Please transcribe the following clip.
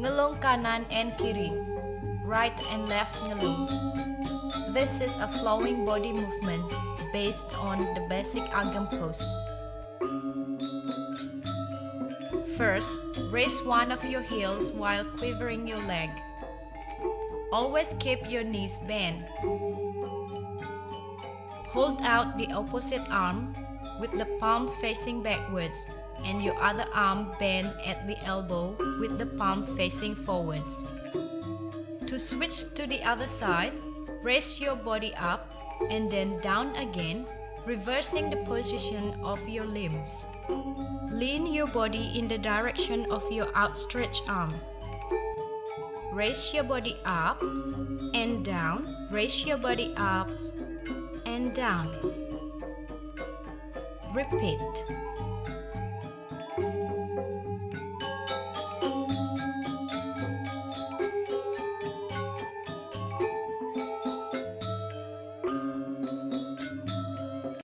Ngelung kanan and kiri, right and left ngelung. This is a flowing body movement based on the basic Agam pose. First, raise one of your heels while quivering your leg. Always keep your knees bent. Hold out the opposite arm with the palm facing backwards and your other arm bent at the elbow with the palm facing forwards. To switch to the other side, raise your body up and then down again, reversing the position of your limbs. Lean your body in the direction of your outstretched arm. Raise your body up and down, raise your body up and down. Repeat.